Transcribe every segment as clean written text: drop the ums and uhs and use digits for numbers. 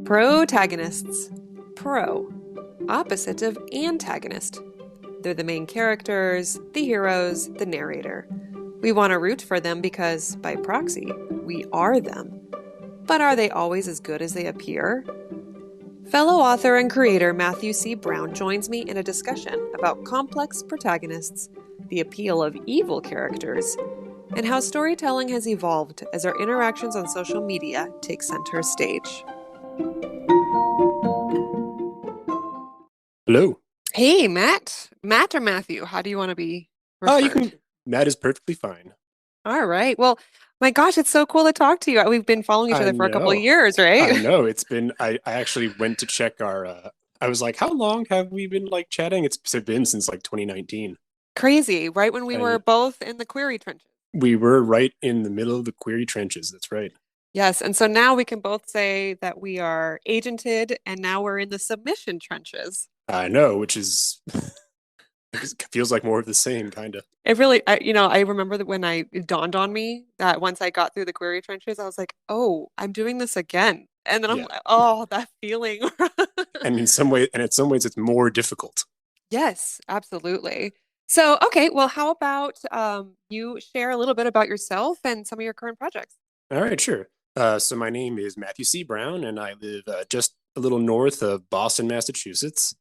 Protagonists. Pro. Opposite of antagonist. They're the main characters, the heroes, the narrator. We want to root for them because, by proxy, we are them. But are they always as good as they appear? Fellow author and creator Matthew C. Brown joins me in a discussion about complex protagonists, the appeal of evil characters, and how storytelling has evolved as our interactions on social media take center stage. Hello. Hey, Matt. Matt or Matthew? How do you want to be Oh, you can. referred? Matt is perfectly fine. All right. Well, my gosh, it's so cool to talk to you. We've been following each I other for a couple of know. years, I right? know. It's been. I actually went to check our. I was like, how long have we been like chatting? It's been since like 2019. Crazy, right when we were And both in the query trenches. we were right in the middle of the query trenches. That's right. Yes, and so now we can both say that we are agented and now we're in the submission trenches. I know, which is it feels like more of the same, kind of. It really, I remember that when it dawned on me that once I got through the query trenches, I was like, oh, I'm doing this again. And then I'm Yeah. like, oh, that feeling. And in some way, and in some ways, it's more difficult. Yes, absolutely. So, okay, well, how about you share a little bit about yourself and some of your current projects? All right, sure. So my name is Matthew C. Brown, and I live just a little north of Boston, Massachusetts.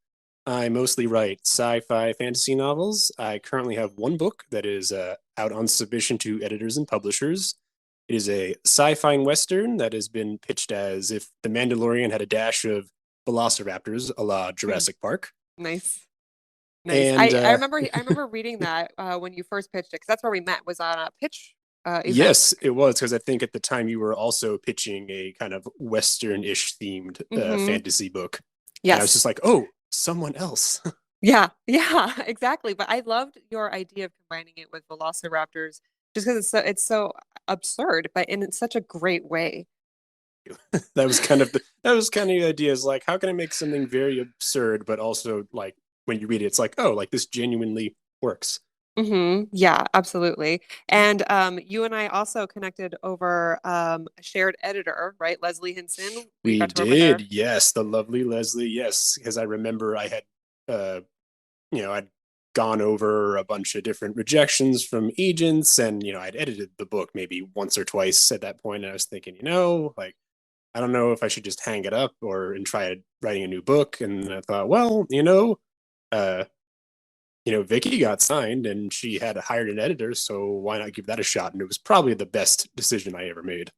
I mostly write sci-fi fantasy novels. I currently have one book that is out on submission to editors and publishers. It is a sci-fi western that has been pitched as if The Mandalorian had a dash of velociraptors, a la Hmm, Jurassic Park. nice. Nice. And I remember reading that when you first pitched it, because that's where we met, was on a pitch event. yes, it was because I think at the time you were also pitching a kind of western-ish themed Hmm. fantasy book, and I was just Yes. like, oh, someone else. Yeah, yeah, exactly. But I loved your idea of combining it with velociraptors just because it's so absurd, but in such a great way. That was kind of the idea is like, how can I make something very absurd, but also like when you read it, it's like, oh, like this genuinely works. Yeah, absolutely. And you and I also connected over a shared editor, right? Leslie Hinson. We We got to work with her. did, yes, the lovely Leslie, yes, because I remember I had, uh, I'd gone over a bunch of different rejections from agents, and I'd edited the book maybe once or twice at that point, and I was thinking, like I don't know if I should just hang it up or and try writing a new book, and I thought, well, uh, Vicky got signed and she had hired an editor, so why not give that a shot? And it was probably the best decision I ever made.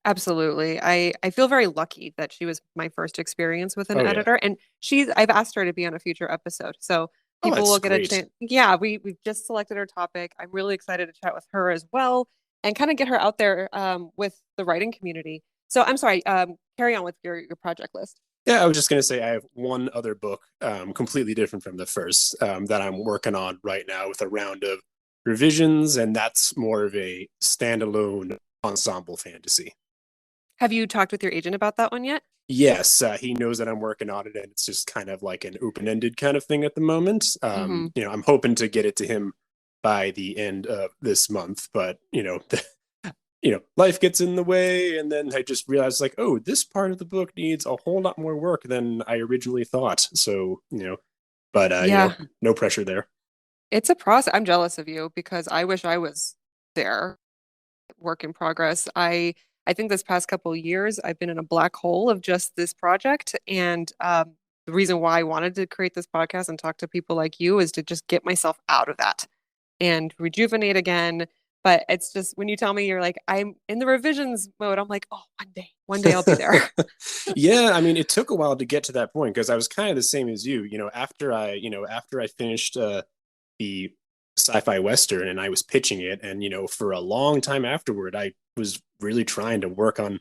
Absolutely. I feel very lucky that she was my first experience with an Oh yeah. editor, and I've asked her to be on a future episode. So Oh, people that's will get a great. chance. Yeah, we've just selected her topic. I'm really excited to chat with her as well and kind of get her out there with the writing community. So I'm sorry, carry on with your project list. Yeah, I was just gonna say I have one other book, completely different from the first, that I'm working on right now with a round of revisions, and that's more of a standalone ensemble fantasy. Have you talked with your agent about that one yet? Yes, he knows that I'm working on it, and it's just kind of like an open-ended kind of thing at the moment. Hmm. I'm hoping to get it to him by the end of this month, but life gets in the way, and then I just realized like, oh, this part of the book needs a whole lot more work than I originally thought. So, but Yeah, no pressure there. it's a process. I'm jealous of you because I wish I was there. Work in progress. I think this past couple of years I've been in a black hole of just this project, and the reason why I wanted to create this podcast and talk to people like you is to just get myself out of that and rejuvenate again. But it's just when you tell me you're like I'm in the revisions mode, I'm like, oh, one day I'll be there. Yeah, I mean, it took a while to get to that point because I was kind of the same as you. After I finished the sci-fi western and I was pitching it, and for a long time afterward, I was really trying to work on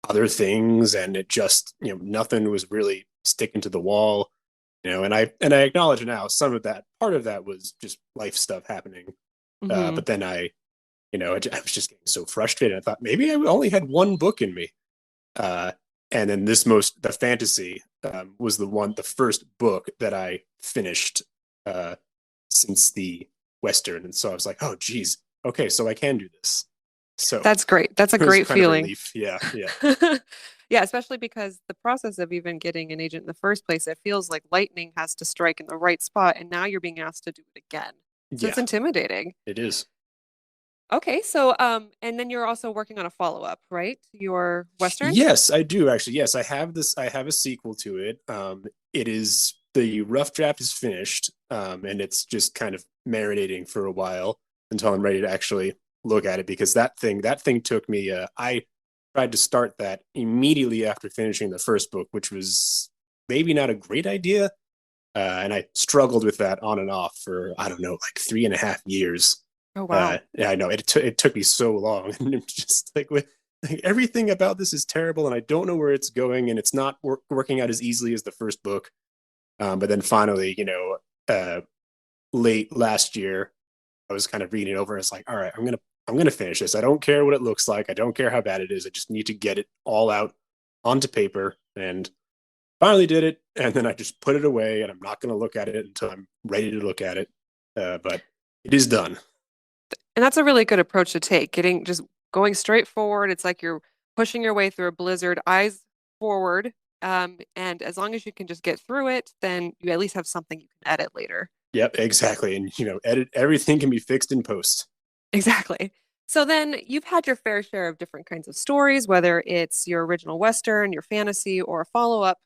other things, and it just nothing was really sticking to the wall. And I acknowledge now some of that part of that was just life stuff happening. Hmm. But then I was just getting so frustrated. I thought maybe I only had one book in me. Uh, and then the fantasy was the first book that I finished uh, since the Western. And so I was like, oh, geez, okay, so I can do this. So That's great. That's a it was great kind of a feeling. relief. Yeah, yeah. Yeah, especially because the process of even getting an agent in the first place, it feels like lightning has to strike in the right spot, and now you're being asked to do it again. So it's Yeah, intimidating. it is. Okay, so and then you're also working on a follow-up, right? Your Western? Yes, I do actually. Yes, I have this. I have a sequel to it. It is the rough draft is finished, and it's just kind of marinating for a while until I'm ready to actually look at it because that thing took me. I tried to start that immediately after finishing the first book, which was maybe not a great idea, and I struggled with that on and off for I don't know, like 3.5 years. Oh, wow. Yeah, I know it took me so long, and it's just like everything about this is terrible, and I don't know where it's going, and it's not working out as easily as the first book. But then finally, late last year, I was kind of reading it over, and it's like, all right, I'm gonna finish this. I don't care what it looks like. I don't care how bad it is. I just need to get it all out onto paper, and finally did it. And then I just put it away, and I'm not gonna look at it until I'm ready to look at it. But it is done. And that's a really good approach to take, getting just going straight forward. It's like you're pushing your way through a blizzard, eyes forward. And as long as you can just get through it, then you at least have something you can edit later. Yep, exactly. And edit everything can be fixed in post. Exactly. So then you've had your fair share of different kinds of stories, whether it's your original Western, your fantasy, or a follow-up,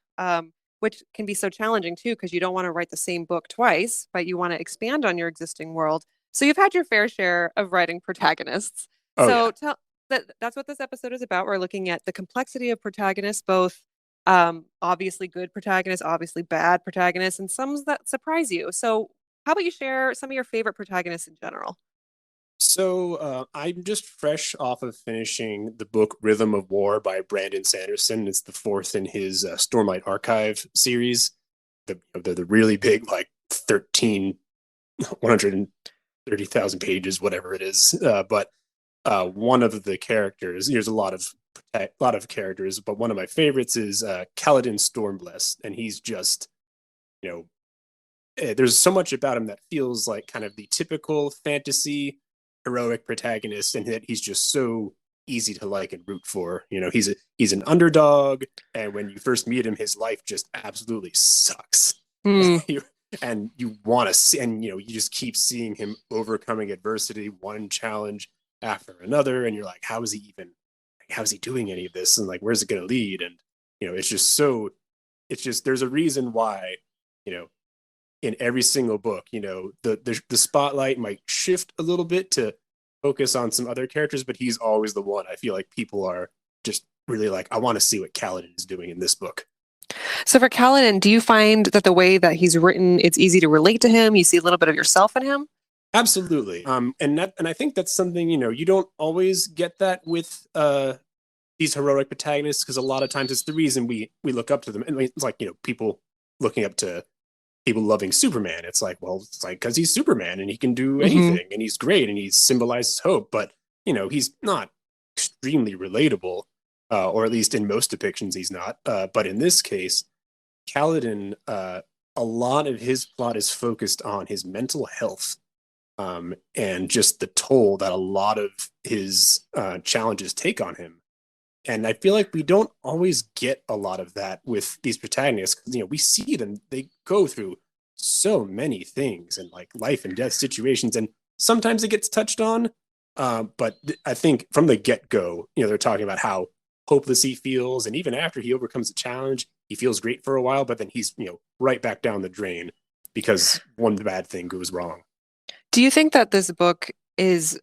which can be so challenging too, because you don't want to write the same book twice, but you want to expand on your existing world. So you've had your fair share of writing protagonists. Oh yeah. So that's what this episode is about. We're looking at the complexity of protagonists, both obviously good protagonists, obviously bad protagonists, and some that surprise you. So how about you share some of your favorite protagonists in general? So I'm just fresh off of finishing the book Rhythm of War by Brandon Sanderson. It's the fourth in his Stormlight Archive series. The really big, like 130,000 pages, whatever it is. But one of the characters, there's a lot of characters, but one of my favorites is Kaladin Stormblessed, and he's just, you know, there's so much about him that feels like kind of the typical fantasy heroic protagonist, and that he's just so easy to like and root for. He's an underdog, and when you first meet him, his life just absolutely sucks. Hmm. And you want to see, and you just keep seeing him overcoming adversity, one challenge after another, and you're like, how is he doing any of this, and like, where's it going to lead? And it's just there's a reason why you know in every single book, the spotlight might shift a little bit to focus on some other characters, but he's always the one I feel like people are just really like, I want to see what Kaladin is doing in this book. So for Kaladin, do you find that the way that he's written, it's easy to relate to him? You see a little bit of yourself in him? Absolutely. And I think that's something, you don't always get that with these heroic protagonists, because a lot of times it's the reason we look up to them. And it's like, people looking up to people loving Superman. It's like, well, it's like because he's Superman and he can do Hmm. anything and he's great and he symbolizes hope, but he's not extremely relatable, or at least in most depictions he's not. But in this case, Kaladin, a lot of his plot is focused on his mental health, and just the toll that a lot of his challenges take on him. And I feel like we don't always get a lot of that with these protagonists, because we see them, they go through so many things and like life and death situations, and sometimes it gets touched on. But I think from the get-go, they're talking about how hopeless he feels, and even after he overcomes a challenge, he feels great for a while, but then he's right back down the drain because one bad thing goes wrong. Do you think that this book is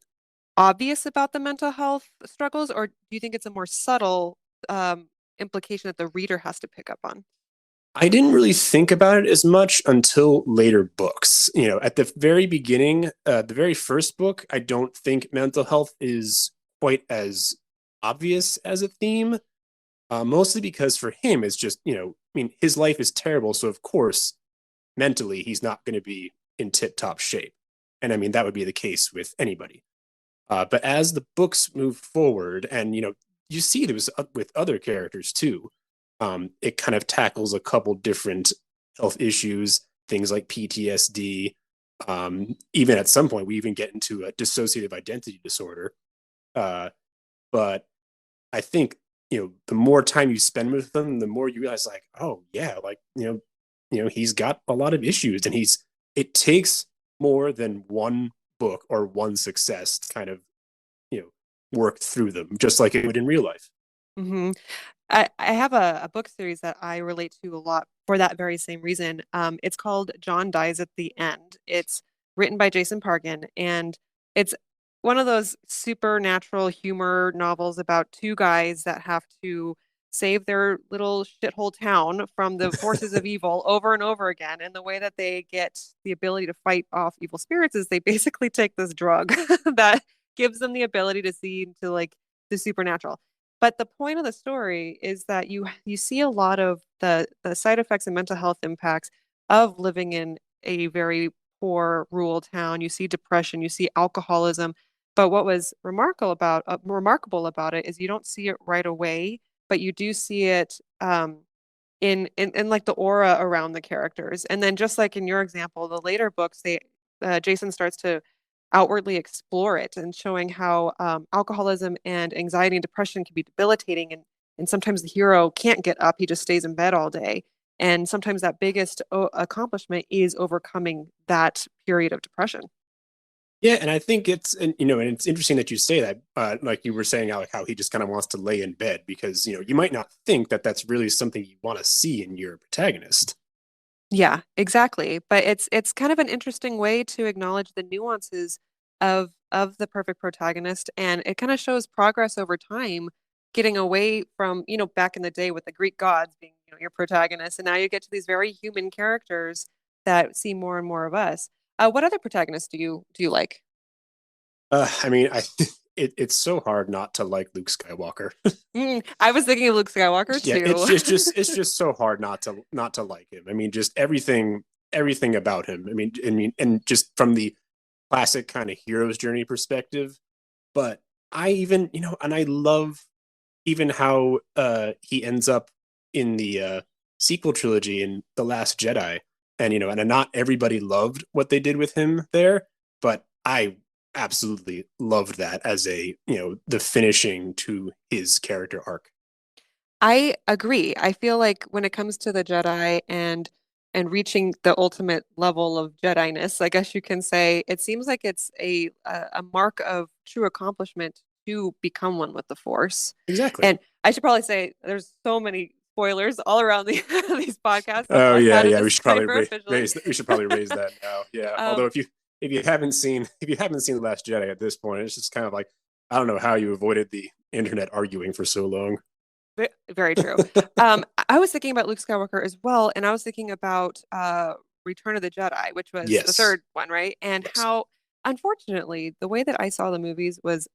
obvious about the mental health struggles, or do you think it's a more subtle implication that the reader has to pick up on? I didn't really think about it as much until later books. At the very beginning, the very first book, I don't think mental health is quite as obvious as a theme, mostly because for him, it's just, I mean, his life is terrible. So, of course, mentally, he's not going to be in tip top shape. And I mean, that would be the case with anybody. But as the books move forward, and you see this with other characters too, it kind of tackles a couple different health issues, things like PTSD. Even at some point, we even get into a dissociative identity disorder. Uh, but I think the more time you spend with them, the more you realize like, oh yeah, like, he's got a lot of issues, and it takes more than one book or one success to kind of, you know, work through them, just like it would in real life. Hmm. I have a book series that I relate to a lot for that very same reason. It's called John Dies at the End. It's written by Jason Pargin, and it's one of those supernatural humor novels about two guys that have to save their little shithole town from the forces of evil over and over again. And the way that they get the ability to fight off evil spirits is they basically take this drug that gives them the ability to see into like the supernatural. But the point of the story is that you see a lot of the side effects and mental health impacts of living in a very poor rural town. You see depression, you see alcoholism. But what was remarkable about it is you don't see it right away, but you do see it in like the aura around the characters. And then just like in your example, the later books, they Jason starts to outwardly explore it and showing how alcoholism and anxiety and depression can be debilitating, and sometimes the hero can't get up, he just stays in bed all day. And sometimes that biggest accomplishment is overcoming that period of depression. Yeah, and I think and it's interesting that you say that, like you were saying, like how he just kind of wants to lay in bed because you might not think that that's really something you want to see in your protagonist. Yeah, exactly. But it's kind of an interesting way to acknowledge the nuances of the perfect protagonist, and it kind of shows progress over time, getting away from, back in the day with the Greek gods being, your protagonist, and now you get to these very human characters that see more and more of us. What other protagonists do you like? I mean, it's so hard not to like Luke Skywalker. I was thinking of Luke Skywalker Yeah, too. it's just so hard not to like him. I mean, just everything about him. And just from the classic kind of hero's journey perspective. But I even, and I love even how he ends up in the sequel trilogy in The Last Jedi. And and not everybody loved what they did with him there, but I absolutely loved that as a, the finishing to his character arc. I agree. I feel like when it comes to the Jedi and reaching the ultimate level of Jedi-ness, I guess you can say, it seems like it's a mark of true accomplishment to become one with the Force. Exactly. And I should probably say there's so many spoilers all around these podcasts on Oh like yeah, how to yeah. We should probably decipher officially. we should probably raise that now. Yeah. Although Um, if you haven't seen The Last Jedi at this point, it's just kind of like I don't know how you avoided the internet arguing for so long. Very true. I was thinking about Luke Skywalker as well, and I was thinking about Return of the Jedi, which was the Yes. third one, right? And Yes. how, unfortunately, the way that I saw the movies was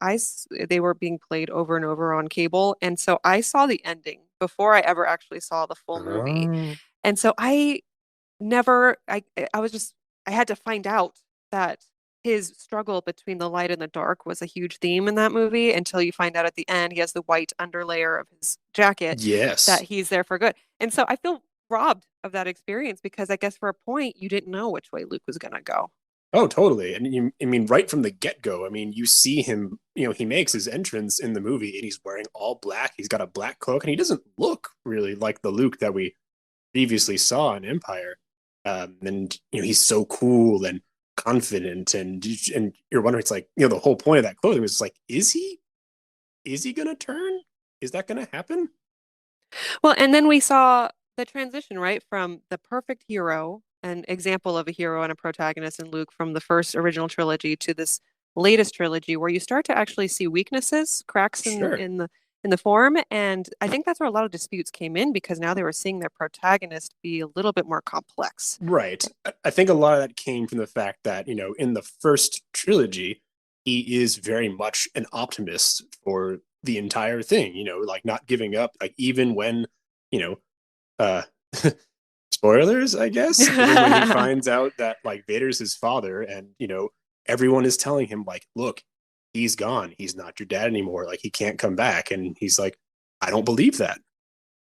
they were being played over and over on cable, and so I saw the ending before I ever actually saw the full movie. Oh. And so never I was just I had to find out that his struggle between the light and the dark was a huge theme in that movie until you find out at the end he has the white underlayer of his jacket, that Yes. he's there for good. And so I feel robbed of that experience because I guess for a point you didn't know which way Luke was gonna go. Oh, totally. And I mean, right from the get-go, I mean, you see him, he makes his entrance in the movie and he's wearing all black. He's got a black cloak and he doesn't look really like the Luke that we previously saw in Empire. And he's so cool and confident, and you're wondering, it's like, the whole point of that clothing was like, is he gonna turn? Is that gonna happen? Well, and then we saw the transition, right, from the perfect hero, an example of a hero and a protagonist in Luke from the first original trilogy to this latest trilogy where you start to actually see weaknesses, cracks Sure. in the form. And I think that's where a lot of disputes came in because now they were seeing their protagonist be a little bit more complex. Right. I think a lot of that came from the fact that, in the first trilogy, he is very much an optimist for the entire thing, like not giving up, like even when, you know, uh spoilers, I guess, even when he finds out that like Vader's his father, and everyone is telling him like, look, he's gone. He's not your dad anymore. Like he can't come back. And he's like, I don't believe that.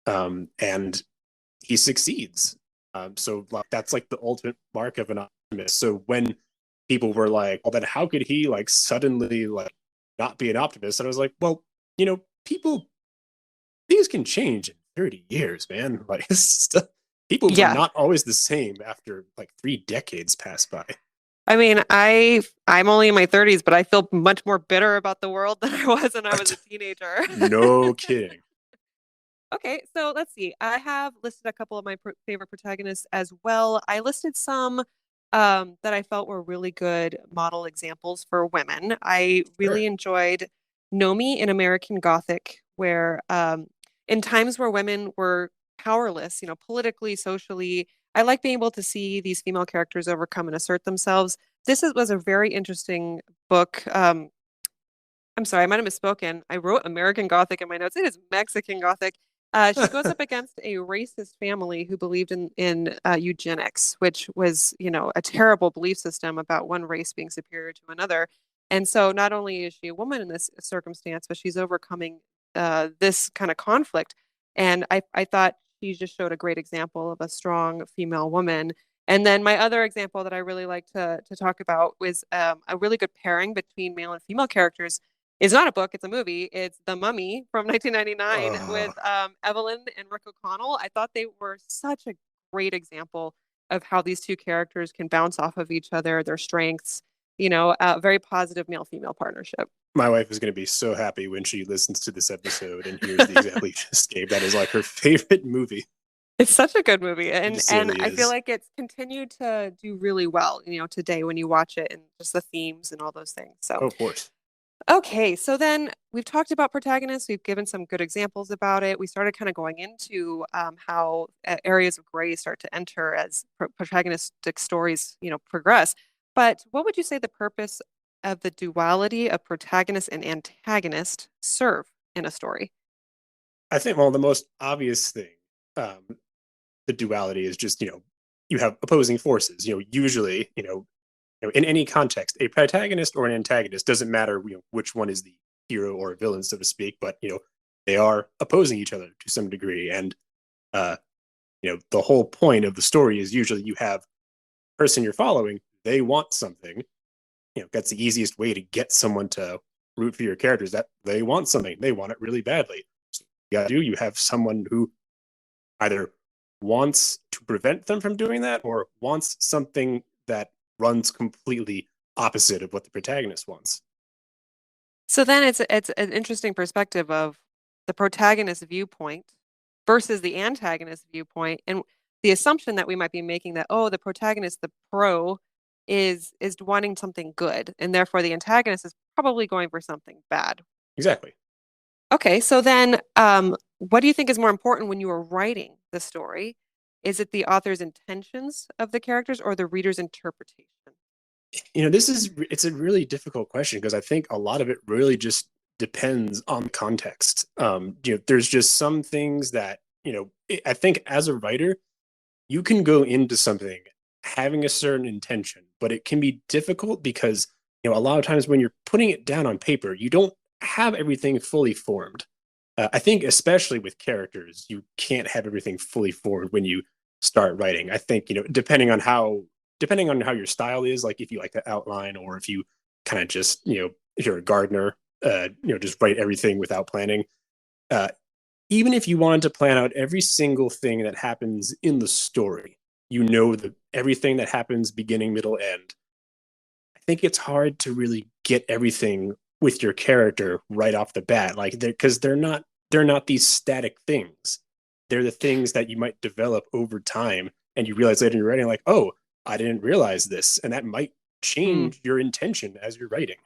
And he succeeds. So like, that's like the ultimate mark of an optimist. So when people were like, well, then how could he like suddenly like not be an optimist? And I was like, well, people things can change in 30 years, man. Like people were Yeah. not always the same after like 3 decades passed by. I mean, I'm only in my 30s, but I feel much more bitter about the world than I was when I was a teenager. No kidding. Okay, so let's see. I have listed a couple of my favorite protagonists as well. I listed some that I felt were really good model examples for women. I Sure. really enjoyed Nomi in American Gothic, where in times where women were powerless, politically, socially, I like being able to see these female characters overcome and assert themselves. Was a very interesting book. I'm sorry, I might have misspoken. I wrote American Gothic in my notes. It is Mexican Gothic. She goes up against a racist family who believed in eugenics, which was, a terrible belief system about one race being superior to another. And so, not only is she a woman in this circumstance, but she's overcoming this kind of conflict. And I thought she just showed a great example of a strong female woman. And then my other example that I really like to talk about was a really good pairing between male and female characters. It's not a book, it's a movie. It's The Mummy from 1999 with Oh, Evelyn and Rick O'Connell. I thought they were such a great example of how these two characters can bounce off of each other, their strengths, a very positive male-female partnership. my wife is going to be so happy when she listens to this episode and hears the example you just gave. That is like her favorite movie. It's such a good movie, It and just and really I feel is. like it's continued to do really well, today when you watch it and just the themes and all those things. So Oh, of course. okay, so then we've talked about protagonists. We've given some good examples about it. We started kind of going into how areas of gray start to enter as protagonistic stories, progress. But what would you say the purpose of the duality of protagonist and antagonist serve in a story? I think, well, the most obvious thing, um, the duality is just, you have opposing forces. Usually, in any context, a protagonist or an antagonist doesn't matter, which one is the hero or villain, so to speak, but they are opposing each other to some degree, and uh, the whole point of the story is usually you have a person you're following. They want something. That's the easiest way to get someone to root for your characters. That they want something. They want it really badly. So you got to do. You have someone who either wants to prevent them from doing that or wants something that runs completely opposite of what the protagonist wants. So then it's an interesting perspective of the protagonist viewpoint versus the antagonist viewpoint, and the assumption that we might be making that, oh, the protagonist, the pro, is wanting something good, and therefore the antagonist is probably going for something bad. Exactly. Okay, so then what do you think is more important when you are writing the story? Is it the author's intentions of the characters or the reader's interpretation? It's a really difficult question because I think a lot of it really just depends on context. There's just some things that, I think as a writer, you can go into something having a certain intention, but it can be difficult because, a lot of times when you're putting it down on paper, you don't have everything fully formed. I think, especially with characters, you can't have everything fully formed when you start writing. I think, depending on how your style is, like if you like to outline or if you kind of just, if you're a gardener, just write everything without planning. Uh, Even if you wanted to plan out every single thing that happens in the story, everything that happens beginning, middle, end. I think it's hard to really get everything with your character right off the bat, like because they're not these static things. They're the things that you might develop over time, and you realize later in your writing, like, oh, I didn't realize this, and that might Hmm. change your intention as you're writing.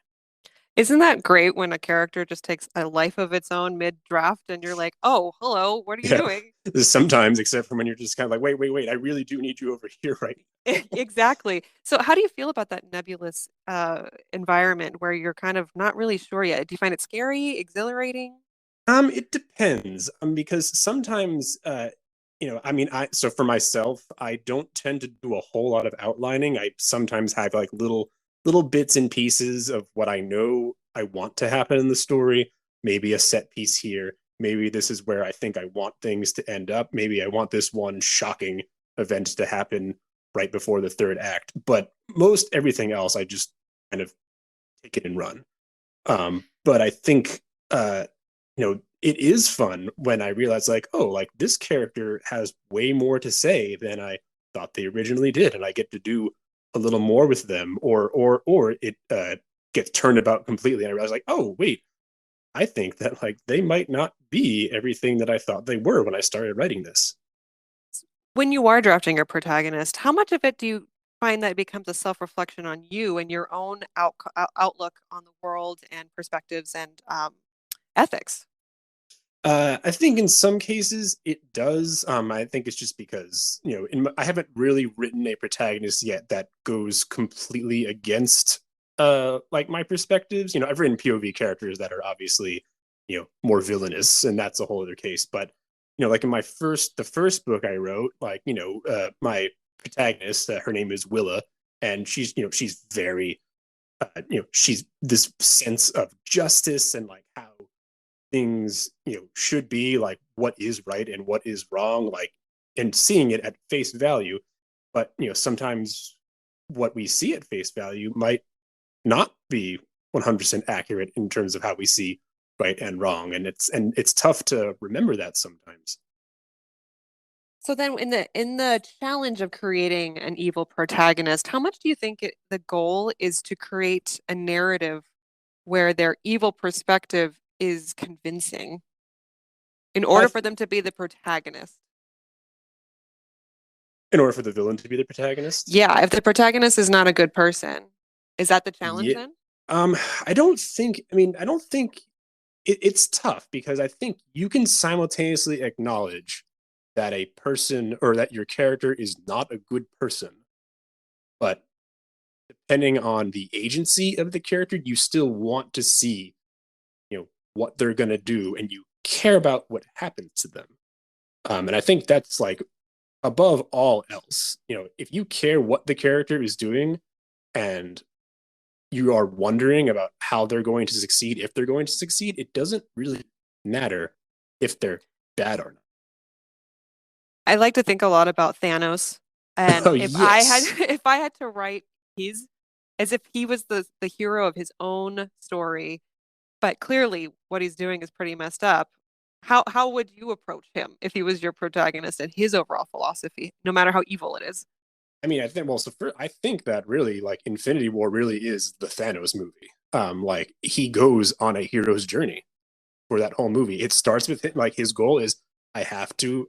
Isn't that great when a character just takes a life of its own mid-draft and you're like, oh, hello, what are you Yeah, doing? sometimes, except for when you're just kind of like, wait, wait, wait, I really do need you over here, right? Exactly. So how do you feel about that nebulous environment where you're kind of not really sure yet? Do you find it scary, exhilarating? It depends. Because sometimes, I mean, so for myself, I don't tend to do a whole lot of outlining. I sometimes have like little bits and pieces of what I know I want to happen in the story. Maybe a set piece here. Maybe this is where I think I want things to end up. Maybe I want this one shocking event to happen right before the third act. But most everything else, I just kind of take it and run. But I think, uh, it is fun when I realize like, oh, like this character has way more to say than I thought they originally did, and I get to do a little more with them, or it gets turned about completely, and I realize like, oh, wait, I think that like they might not be everything that I thought they were when I started writing this. When you are drafting a protagonist, how much of it do you find that becomes a self-reflection on you and your own outlook on the world and perspectives and ethics? I think in some cases it does. I think it's just because I haven't really written a protagonist yet that goes completely against like my perspectives. I've written POV characters that are obviously more villainous, and that's a whole other case. But like in the first book I wrote, like my protagonist, her name is Willa, and she's very she's this sense of justice and like how things should be, like what is right and what is wrong, like, and seeing it at face value. But sometimes what we see at face value might not be 100% accurate in terms of how we see right and wrong, and it's tough to remember that sometimes. So then in the challenge of creating an evil protagonist, how much do you think the goal is to create a narrative where their evil perspective is convincing in order for them to be the protagonist? In order for the villain to be the protagonist. Yeah, if the protagonist is not a good person, is that the challenge Yeah. then? I don't think. I don't think it's tough because I think you can simultaneously acknowledge that a person or that your character is not a good person, but depending on the agency of the character, you still want to see, what they're gonna do, and you care about what happens to them. And I think that's like above all else. If you care what the character is doing, and you are wondering about how they're going to succeed, if they're going to succeed, it doesn't really matter if they're bad or I like to think a lot about Thanos, not. and Oh if I had yes. if I had to write his as if he was the hero of his own story, but clearly what he's doing is pretty messed up. How would you approach him if he was your protagonist and his overall philosophy, no matter how evil it is? I think well, so I think that really like Infinity War really is the Thanos movie. Like he goes on a hero's journey for that whole movie. It starts with him, like his goal is I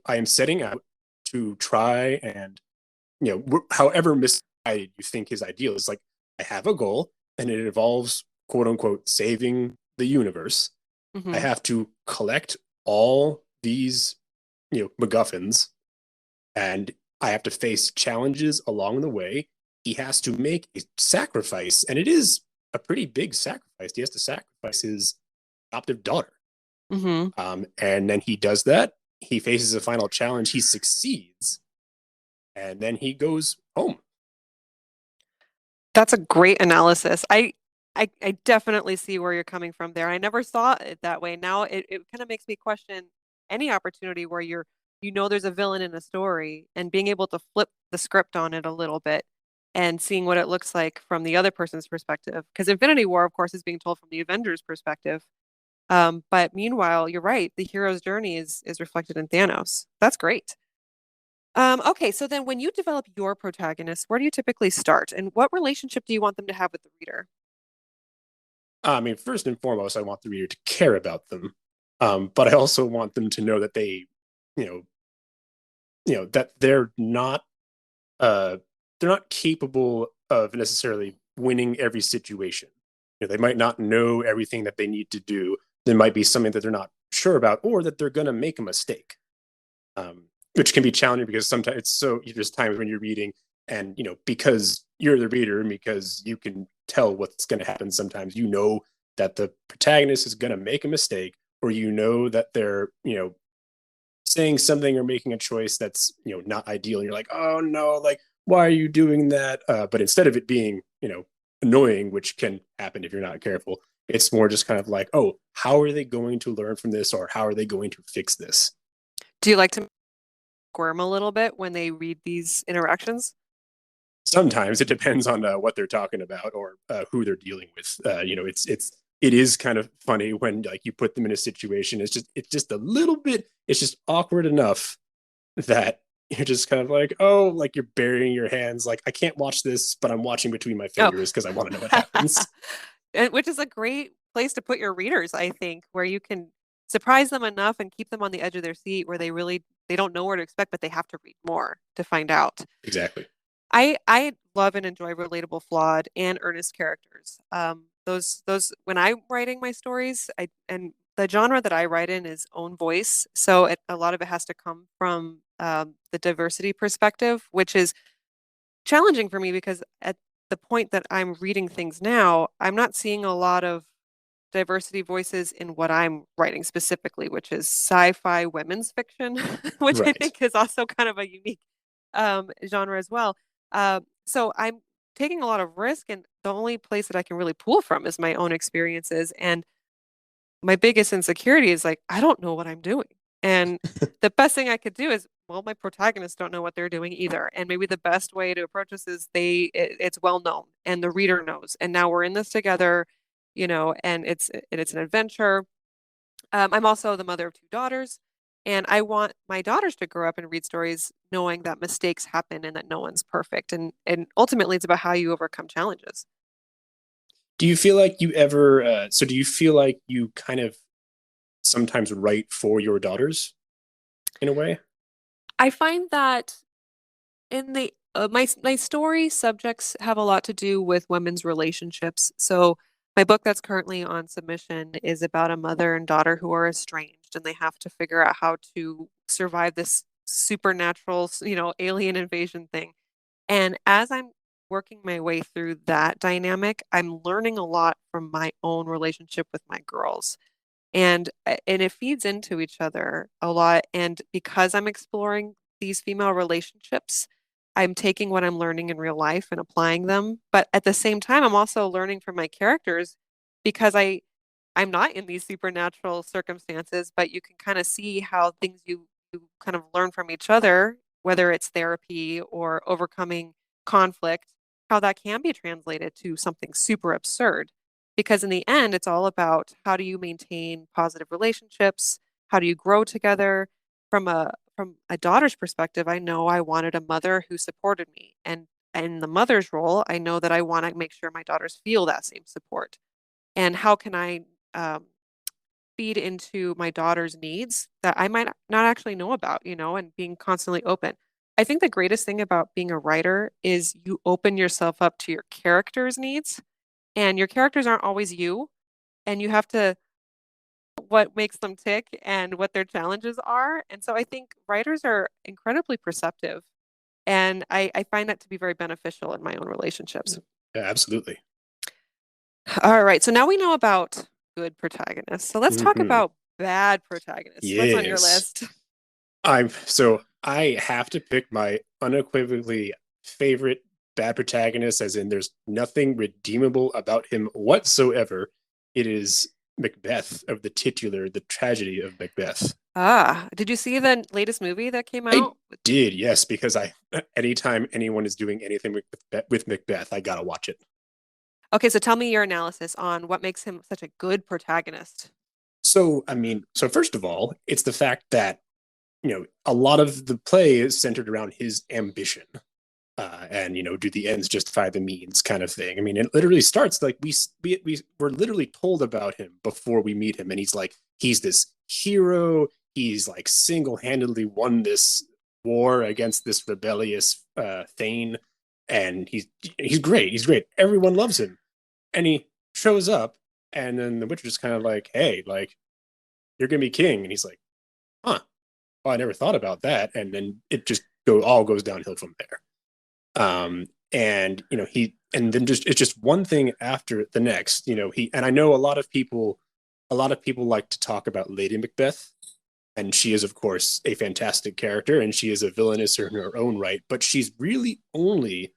am setting out to try and however misguided you think his ideal is, like I have a goal and it involves quote unquote saving the universe. I Hmm. have to collect all these MacGuffins, and I have to face challenges along the way. He has to make a sacrifice, and it is a pretty big sacrifice. He has to sacrifice his adoptive daughter. Hmm. And then he does that. He faces a final challenge. He succeeds, and then he goes home. That's a great analysis. I definitely see where you're coming from there. I never saw it that way. Now it kind of makes me question any opportunity where there's a villain in a story and being able to flip the script on it a little bit and seeing what it looks like from the other person's perspective. Because Infinity War, of course, is being told from the Avengers' perspective. But meanwhile, you're right, the hero's journey is reflected in Thanos. That's great. Okay, so then when you develop your protagonist, where do you typically start, and what relationship do you want them to have with the reader? First and foremost, I want the reader to care about them, but I also want them to know that you know, that uh, they're not capable of necessarily winning every situation. They might not know everything that they need to do. There might be something that they're not sure about, or that they're going to make a mistake, which can be challenging because sometimes there's times when you're reading, and because you're the reader and because you can tell what's going to happen. Sometimes that the protagonist is going to make a mistake, or that they're saying something or making a choice that's not ideal, and you're like, oh no, like why are you doing that? But instead of it being annoying, which can happen if you're not careful, it's more just kind of like, oh, how are they going to learn from this, or how are they going to fix this? Do you like to squirm a little bit when they read these interactions? Sometimes it depends on what they're talking about, or who they're dealing with. it is kind of funny when like you put them in a situation. It's just a little bit. It's just awkward enough that you're just kind of like, oh, like you're burying your hands. Like I can't watch this, but I'm watching between my Oh, fingers because I want to know what happens. and which is a great place to put your readers, I think, where you can surprise them enough and keep them on the edge of their seat where they don't know where to expect, but they have to read more to find out. Exactly. I love and enjoy relatable, flawed, and earnest characters. Those when I'm writing my stories, I and the genre that I write in is own voice, so a lot of it has to come from the diversity perspective, which is challenging for me because at the point that I'm reading things now, I'm not seeing a lot of diversity voices in what I'm writing specifically, which is sci-fi women's fiction, which I Right. think is also kind of a unique genre as well. So I'm taking a lot of risk, and the only place that I can really pull from is my own experiences. And my biggest insecurity is like, I don't know what I'm doing. And the best thing I could do is, well, my protagonists don't know what they're doing either. And maybe the best way to approach this is it's well known and the reader knows. And now we're in this together, and it's an adventure. I'm also the mother of two daughters, and I want my daughters to grow up and read stories knowing that mistakes happen and that no one's perfect. And ultimately it's about how you overcome challenges. Do you feel like you ever? So do you feel like you kind of sometimes write for your daughters in a way? I find that in the my story subjects have a lot to do with women's relationships. So my book that's currently on submission is about a mother and daughter who are estranged and they have to figure out how to survive this supernatural, alien invasion thing. And as I'm working my way through that dynamic, I'm learning a lot from my own relationship with my girls. And it feeds into each other a lot. And because I'm exploring these female relationships, I'm taking what I'm learning in real life and applying them. But at the same time, I'm also learning from my characters because I'm not in these supernatural circumstances, but you can kind of see how things you kind of learn from each other, whether it's therapy or overcoming conflict, how that can be translated to something super absurd. Because in the end, it's all about how do you maintain positive relationships? How do you grow together? From a daughter's perspective, I know I wanted a mother who supported me. And in the mother's role, I know that I want to make sure my daughters feel that same support. And how can I um, feed into my daughter's needs that I might not actually know about, and being constantly open. I think the greatest thing about being a writer is you open yourself up to your characters' needs, and your characters aren't always you, and you have to what makes them tick and what their challenges are. And so I think writers are incredibly perceptive, and I find that to be very beneficial in my own relationships. Yeah, absolutely. All right, so now we know about good protagonists. So let's talk Hmm. about bad protagonists. What's on your Yes. list? I have to pick my unequivocally favorite bad protagonist, as in there's nothing redeemable about him whatsoever. It is Macbeth of the titular The Tragedy of Macbeth. Did you see the latest movie that came I out? did, yes, because I anytime anyone is doing anything with Macbeth, I gotta watch it. Okay, so tell me your analysis on what makes him such a good protagonist. So, I mean, so first of all, it's the fact that a lot of the play is centered around his ambition, and do the ends justify the means kind of thing. I mean, it literally starts like we're literally told about him before we meet him, and he's this hero. He's like single-handedly won this war against this rebellious Thane, and he's great. He's great. Everyone loves him, and he shows up, and then the Witcher's kind of like, "Hey, like you're gonna be king," and he's like, "Huh? Oh, I never thought about that." And then it just all goes downhill from there. And and then just it's just one thing after the next. He and I know a lot of people like to talk about Lady Macbeth, and she is of course a fantastic character, and she is a villainess in her own right, but she's really only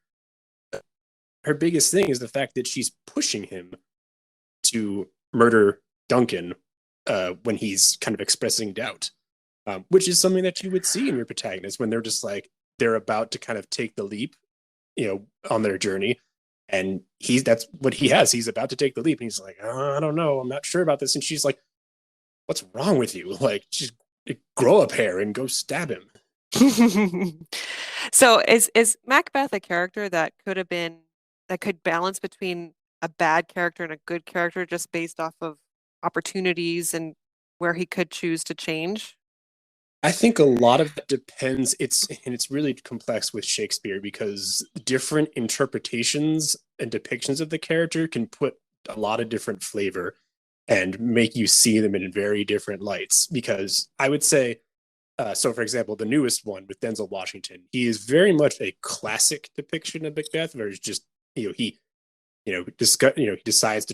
her biggest thing is the fact that she's pushing him to murder Duncan when he's kind of expressing doubt, which is something that you would see in your protagonist when they're just like they're about to kind of take the leap, on their journey. And that's what he has. He's about to take the leap, and he's like, I don't know, I'm not sure about this. And she's like, what's wrong with you? Like, just grow a pair and go stab him. So is Macbeth a character that could have been that could balance between a bad character and a good character just based off of opportunities and where he could choose to change? I think a lot of that depends. It's really complex with Shakespeare because different interpretations and depictions of the character can put a lot of different flavor and make you see them in very different lights. Because I would say, so for example, the newest one with Denzel Washington, he is very much a classic depiction of Macbeth, where it's just he he decides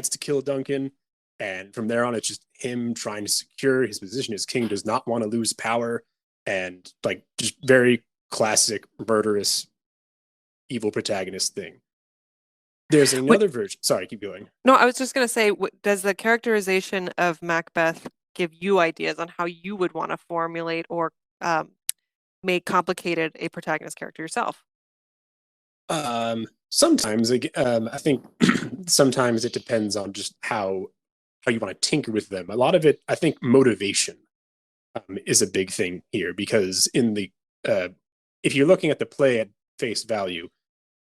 to kill Duncan, and from there on, it's just him trying to secure his position as king, does not want to lose power, and like just very classic murderous evil protagonist thing. There's Wait, another version. Sorry, keep going. no, I was just gonna say, does the characterization of Macbeth give you ideas on how you would want to formulate or um, make complicated a protagonist character yourself? Sometimes I think sometimes it depends on just how you want to tinker with them. A lot of it, I think, motivation is a big thing here because in the if you're looking at the play at face value,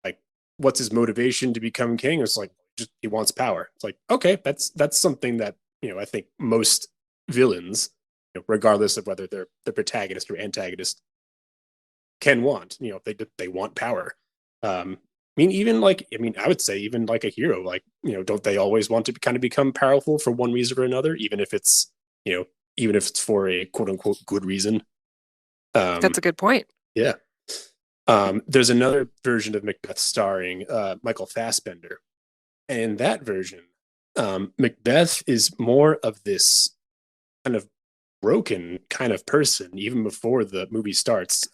like what's his motivation to become king? It's like just he wants power. It's like okay, that's something that I think most villains, regardless of whether they're the protagonist or antagonist, can want. They want power. I mean, I would say even like a hero, like don't they always want to kind of become powerful for one reason or another, you know, even if it's for a quote unquote good reason. That's Um, a good point. yeah. There's another version of Macbeth starring Michael Fassbender, and in that version, Macbeth is more of this kind of broken kind of person even before the movie starts.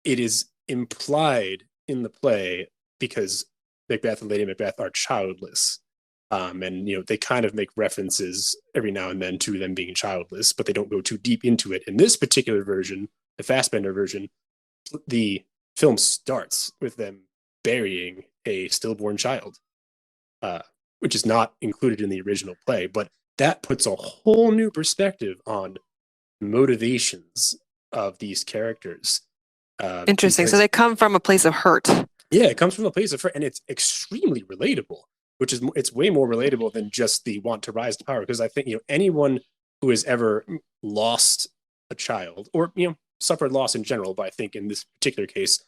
It is implied in the play because Macbeth and Lady Macbeth are childless. And they kind of make references every now and then to them being childless, but they don't go too deep into it. In this particular version, the Fassbender version, the film starts with them burying a stillborn child, uh, which is not included in the original play. But that puts a whole new perspective on motivations of these characters. Interesting. So Because they come from a place of hurt. yeah, it comes from a place of and it's extremely relatable, which is it's way more relatable than just the want to rise to power. Because I think anyone who has ever lost a child or suffered loss in general, but I think in this particular case,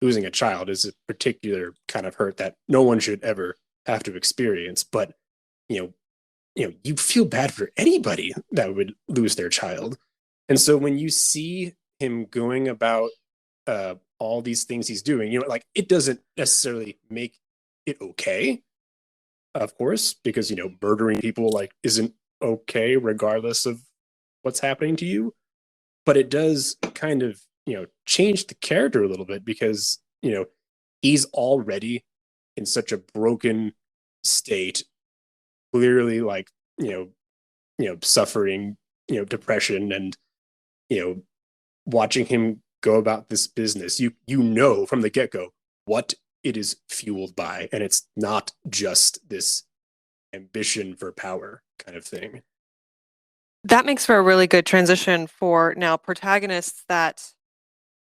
losing a child is a particular kind of hurt that no one should ever have to experience. But you know, you feel bad for anybody that would lose their child, and so when you see him going about all these things he's doing, like it doesn't necessarily make it okay, of course, because murdering people like isn't okay regardless of what's happening to you, but it does kind of change the character a little bit because he's already in such a broken state, clearly like suffering depression, and you know watching him go about this business, you from the get-go what it is fueled by, and it's not just this ambition for power kind of thing. That makes for a really good transition for now protagonists that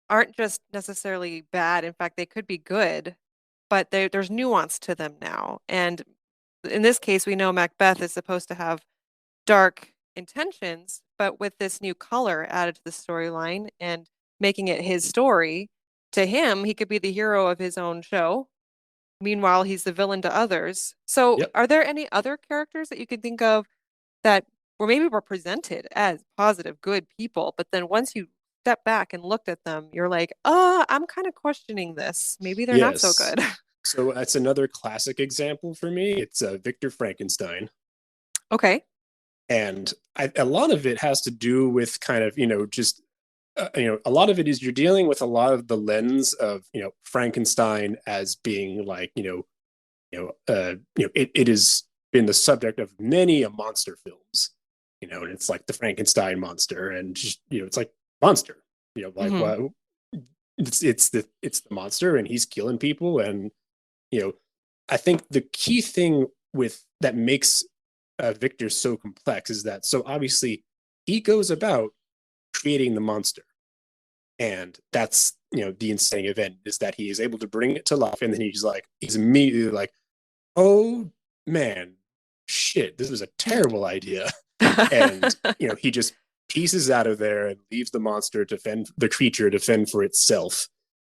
aren't just necessarily bad. In fact, they could be good, but there's nuance to them now. And in this case, we know Macbeth is supposed to have dark intentions, but with this new color added to the storyline and making it his story, to him, he could be the hero of his own show. Meanwhile, he's the villain to others. So, Yep. are there any other characters that you can think of that were presented as positive, good people, but then once you step back and looked at them, you're like, I'm kind of questioning this. Maybe they're not so Yes. good. So that's another classic example for me. It's Victor Frankenstein. Okay. And a lot of it has to do with kind of just a lot of it is you're dealing with a lot of the lens of Frankenstein as being like it has been the subject of many a monster films, and it's like the Frankenstein monster, and just it's like monster, like Hmm. what it's the monster, and he's killing people, and you know, I think the key thing with that makes Victor so complex is that so obviously he goes about creating the monster, and that's the insane event is that he is able to bring it to life, and then he's immediately like, oh man, shit, this was a terrible idea, and he just pieces out of there and leaves the creature to fend for itself.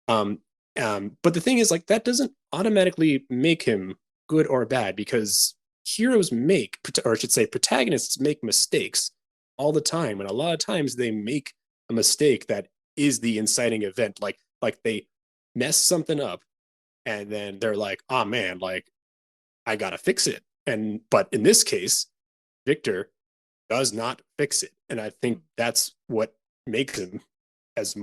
Um, but the thing is, like, that doesn't automatically make him good or bad because heroes make, or I should say, protagonists make mistakes all the time, and a lot of times they make a mistake that is the inciting event. Like they mess something up, and then they're like, "Oh man, like I gotta fix it." And but in this case, Victor does not fix it, and I think that's what makes him as you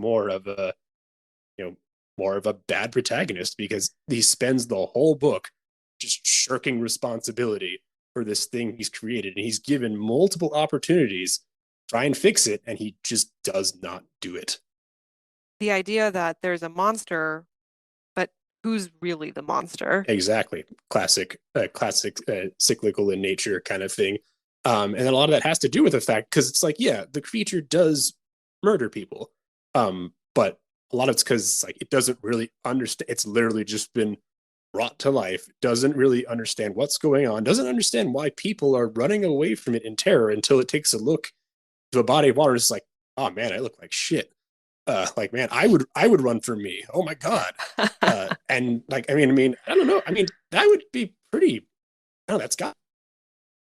know more of a bad protagonist because he spends the whole book just shirking responsibility for this thing he's created, and he's given multiple opportunities to try and fix it, and he just does not do it. The idea that there's a monster, but who's really the monster? Exactly, classic cyclical in nature kind of thing. And a lot of that has to do with the fact because it's like, yeah, the creature does murder people, but a lot of it's because like it doesn't really understand. It's literally just been brought to life. Doesn't really understand what's going on. Doesn't understand why people are running away from it in terror until it takes a look to a body of water. And it's like, oh man, I look like shit. Like man, I would run for me. Oh my god. And like I mean, I don't know. I mean, that would be pretty. I don't know. That's got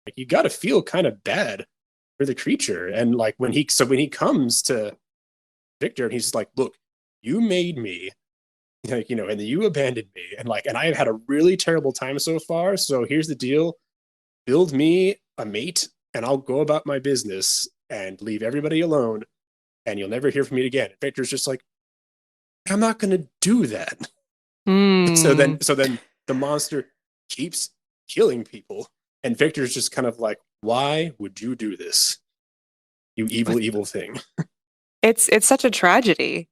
like you got to feel kind of bad for the creature. And like when he comes to Victor and he's like, look, you made me, like and then you abandoned me, and like, and I've had a really terrible time so far. So here's the deal: build me a mate, and I'll go about my business and leave everybody alone, and you'll never hear from me again. And Victor's just like, I'm not gonna do that. So then, Hmm. so then the monster keeps killing people, and Victor's just kind of like, why would you do this, you evil, evil thing? It's such a tragedy.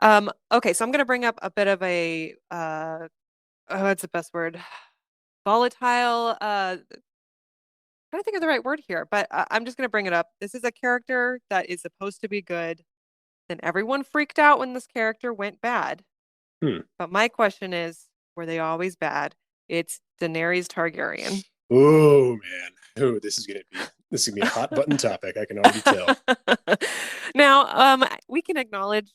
Okay, so I'm gonna bring up a bit of a what's the best word? Volatile, trying to think of the right word here, but I'm just gonna bring it up. This is a character that is supposed to be good. Then everyone freaked out when this character went bad. Hmm. But my question is, were they always bad? It's Daenerys Targaryen. Oh man. Oh, this is gonna be a hot button topic. I can already tell. Now, we can acknowledge,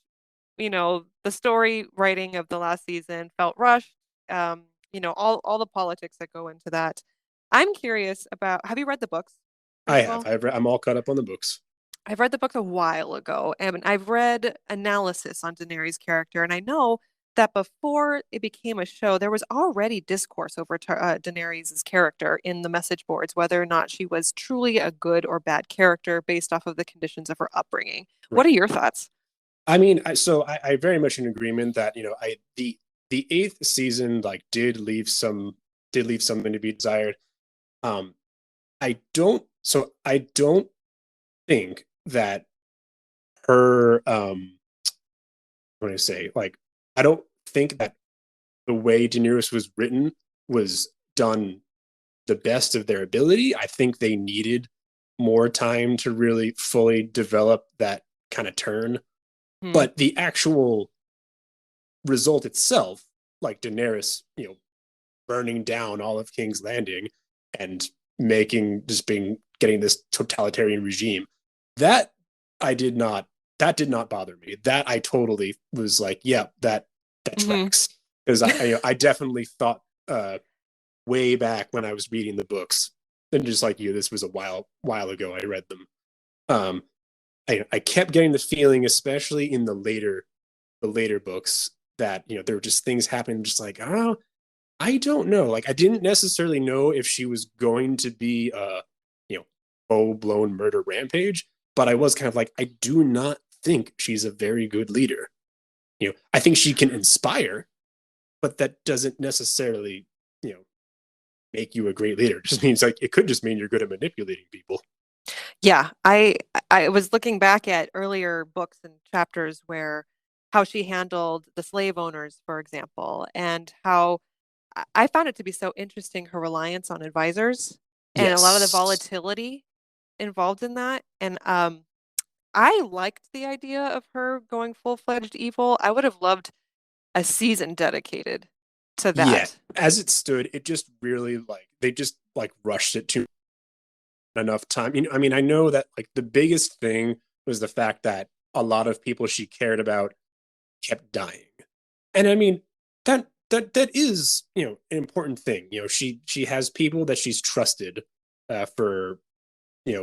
the story writing of the last season felt rushed. All the politics that go into that. I'm curious about, have you read the books, I first of have. all? I'm all caught up on the books. I've read the books a while ago, and I've read analysis on Daenerys' character, and I know that before it became a show, there was already discourse over Daenerys' character in the message boards, whether or not she was truly a good or bad character based off of the conditions of her upbringing. What are Right. your thoughts? I mean, I very much in agreement that I the eighth season like did leave something to be desired. Um, I don't think that her what do I say, like I don't think that the way Daenerys was written was done the best of their ability. I think they needed more time to really fully develop that kind of turn. Hmm. But the actual result itself, like Daenerys, burning down all of King's Landing and making just being getting this totalitarian regime, that I did not that did not bother me. That I totally was like, yeah, that Hmm. tracks. Because I definitely thought way back when I was reading the books, and just like you, this was a while ago I read them. Um, I kept getting the feeling, especially in the later books, that there were just things happening, just like, oh, I don't know. Like I didn't necessarily know if she was going to be you know, full blown murder rampage, but I was kind of like, I do not think she's a very good leader. I think she can inspire, but that doesn't necessarily, you know, make you a great leader. It just means like it could just mean you're good at manipulating people. Yeah, I was looking back at earlier books and chapters where how she handled the slave owners, for example, and how I found it to be so interesting, her reliance on advisors and a lot of the Yes. volatility involved in that. And I liked the idea of her going full-fledged evil. I would have loved a season dedicated to Yeah. that. As it stood, it just really like they just like rushed it to enough time. I mean, I know that like the biggest thing was the fact that a lot of people she cared about kept dying. And I mean, that is, an important thing. She has people that she's trusted for,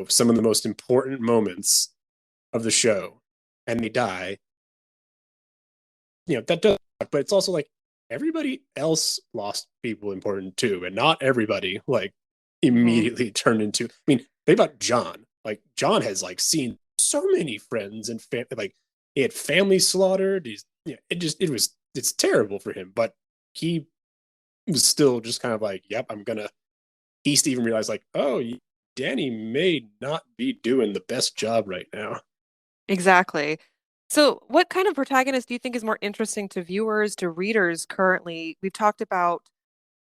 some of the most important moments of the show, and they die. That does, but it's also like everybody else lost people important too, and not everybody like Hmm. immediately turned into. I mean, think about John. Like John has like seen so many friends and like he had family slaughtered. It's terrible for him, but he was still just kind of like, yep, I'm gonna. He even realized like, oh, Danny may not be doing the best job right now. Exactly. So, what kind of protagonist do you think is more interesting to viewers, to readers currently? We've talked about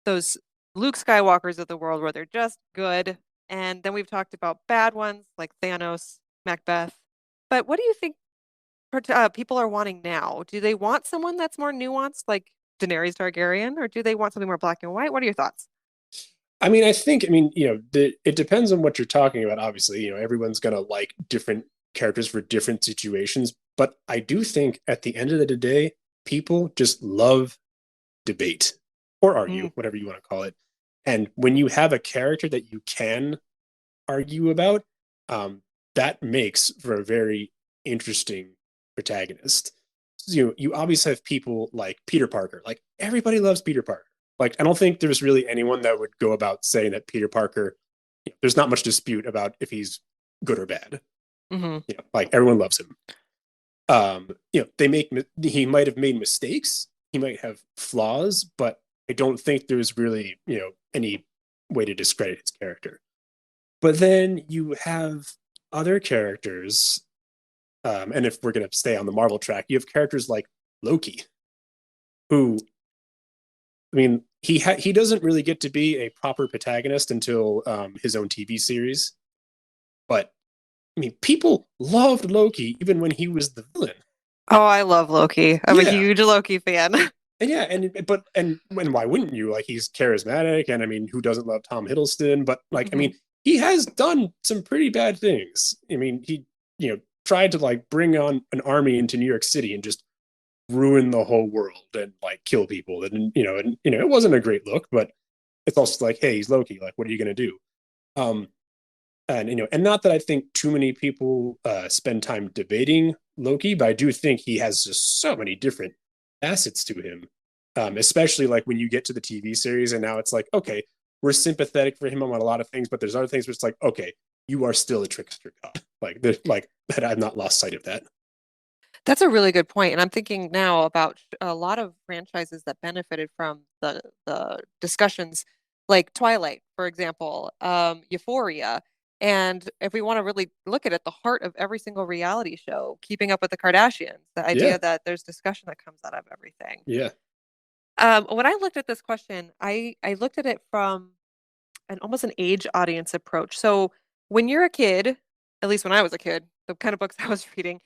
those Luke Skywalkers of the world where they're just good. And then we've talked about bad ones like Thanos, Macbeth. But what do you think people are wanting now? Do they want someone that's more nuanced, like Daenerys Targaryen, or do they want something more black and white? What are your thoughts? It depends on what you're talking about. Obviously, everyone's gonna like different characters for different situations. But I do think at the end of the day, people just love debate or argue, Mm, whatever you want to call it. And when you have a character that you can argue about, um, that makes for a very interesting protagonist. So, you obviously have people like Peter Parker. Like everybody loves Peter Parker. Like I don't think there's really anyone that would go about saying that Peter Parker. There's not much dispute about if he's good or bad. hmm Like everyone loves him. He might have made mistakes. He might have flaws, but I don't think there's really any way to discredit his character. But then you have other characters, and if we're going to stay on the Marvel track, you have characters like Loki, who, I mean, he doesn't really get to be a proper protagonist until his own TV series. But I mean, people loved Loki even when he was the villain. Oh, I love Loki. I'm a Yeah, huge Loki fan. and yeah, and why wouldn't you? Like he's charismatic, and I mean, who doesn't love Tom Hiddleston? But like, I hmm mean, he has done some pretty bad things. I mean, he tried to like bring on an army into New York City and just ruin the whole world and like kill people, and it wasn't a great look, but it's also like, hey, he's Loki. Like, what are you gonna do? Um, and not that I think too many people spend time debating Loki, but I do think he has just so many different facets to him. Especially like when you get to the TV series, and now it's like, okay, we're sympathetic for him on a lot of things, but there's other things where it's like, okay, you are still a trickster god. Like that, I've not lost sight of that. That's a really good point. And I'm thinking now about a lot of franchises that benefited from the discussions, like Twilight, for example, Euphoria. And if we want to really look at it, the heart of every single reality show, Keeping Up with the Kardashians, the Yeah, idea that there's discussion that comes out of everything. yeah. When I looked at this question, I looked at it from an almost an age audience approach. So when you're a kid, at least when I was a kid, the kind of books I was reading,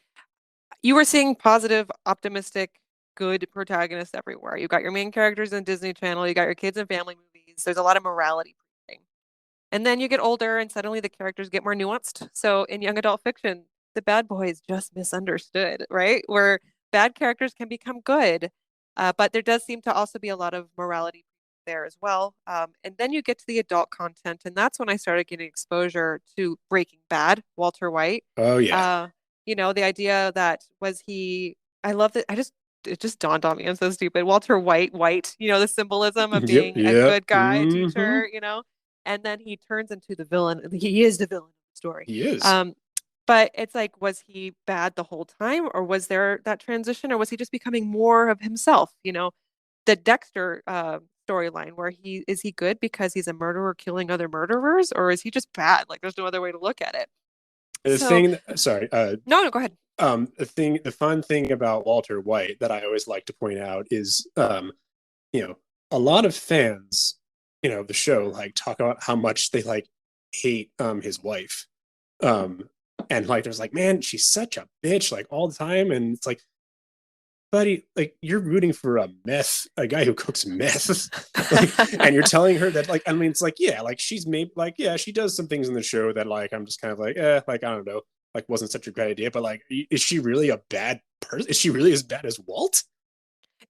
you were seeing positive, optimistic, good protagonists everywhere. You got your main characters in Disney Channel, you got your kids and family movies. There's a lot of morality preaching. And then you get older and suddenly the characters get more nuanced. So in young adult fiction, the bad boy is just misunderstood, right? Where bad characters can become good. But there does seem to also be a lot of morality there as well. And then you get to the adult content, and that's when I started getting exposure to Breaking Bad, Walter White. Oh yeah. Uh, the idea that was he, I love that. It just dawned on me. I'm so stupid. Walter White, the symbolism of Yep, being a yep. good guy, a teacher, and then he turns into the villain. He is the villain of the story. He is. Um, but it's like, was he bad the whole time, or was there that transition, or was he just becoming more of himself? The Dexter storyline where he good because he's a murderer killing other murderers, or is he just bad? Like, there's no other way to look at it. The So, thing, sorry, no, no, go ahead. the fun thing about Walter White that I always like to point out is, you know, a lot of fans, the show like talk about how much they like hate his wife. Um and like there's like, man, she's such a bitch like all the time. And it's like, buddy, like you're rooting for a guy who cooks meth. Like, and you're telling her that, like, I mean, it's like, yeah, like she's maybe like, yeah, she does some things in the show that like I'm just kind of like, like I don't know, like wasn't such a great idea. But like, is she really a bad person? Is she really as bad as Walt?